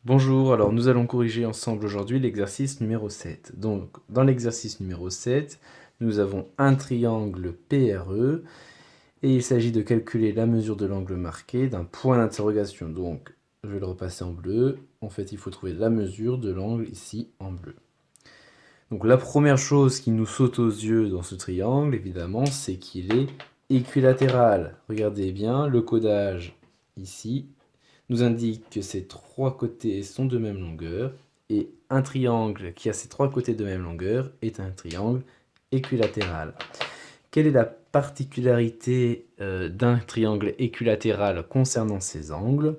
Bonjour, alors nous allons corriger ensemble aujourd'hui l'exercice numéro 7. Donc, dans l'exercice numéro 7, nous avons un triangle PRE et il s'agit de calculer la mesure de l'angle marqué d'un point d'interrogation. Donc, je vais le repasser en bleu. En fait, il faut trouver la mesure de l'angle ici en bleu. Donc, la première chose qui nous saute aux yeux dans ce triangle, évidemment, c'est qu'il est équilatéral. Regardez bien, le codage ici nous indique que ces trois côtés sont de même longueur, et un triangle qui a ces trois côtés de même longueur est un triangle équilatéral. Quelle est la particularité d'un triangle équilatéral concernant ces angles?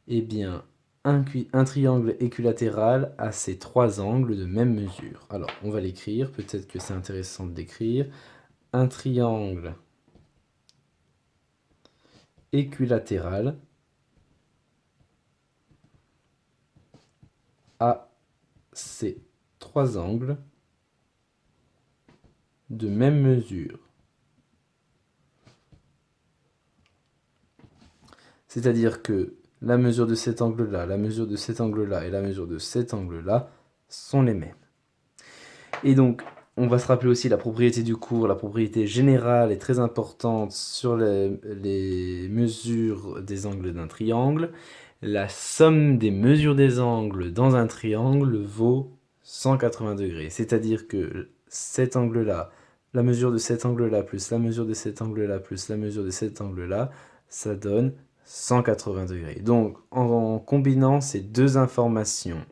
Eh bien, un triangle équilatéral a ces trois angles de même mesure. Alors, on va l'écrire, peut-être que c'est intéressant de l'écrire. Un triangle équilatéral a ces trois angles de même mesure. C'est-à-dire que la mesure de cet angle-là, la mesure de cet angle-là et la mesure de cet angle-là sont les mêmes. Et donc, on va se rappeler aussi la propriété du cours, la propriété générale est très importante sur les mesures des angles d'un triangle. La somme des mesures des angles dans un triangle vaut 180 degrés. C'est-à-dire que cet angle-là, la mesure de cet angle-là, plus la mesure de cet angle-là, plus la mesure de cet angle-là, ça donne 180 degrés. Donc, en combinant ces deux informations,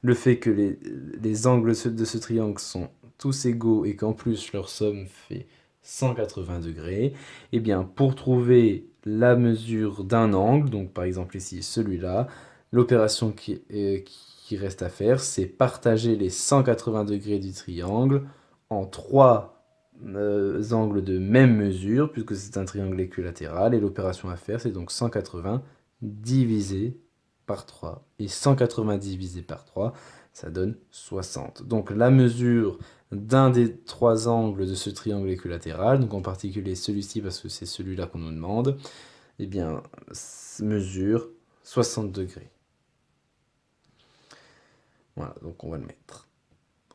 le fait que les angles de ce triangle sont tous égaux et qu'en plus leur somme fait 180 degrés, eh bien, pour trouver la mesure d'un angle, donc par exemple ici celui-là, l'opération qui reste à faire, c'est partager les 180 degrés du triangle en trois angles de même mesure, puisque c'est un triangle équilatéral, et l'opération à faire, c'est donc 180 divisé par 3. Et 180 divisé par 3, ça donne 60. Donc la mesure d'un des trois angles de ce triangle équilatéral, donc en particulier celui-ci parce que c'est celui-là qu'on nous demande, eh bien, mesure 60 degrés. Voilà, donc on va le mettre.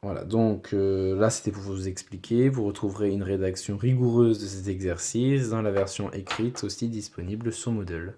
Voilà, donc là c'était pour vous expliquer. Vous retrouverez une rédaction rigoureuse de cet exercice dans la version écrite aussi disponible sur Moodle.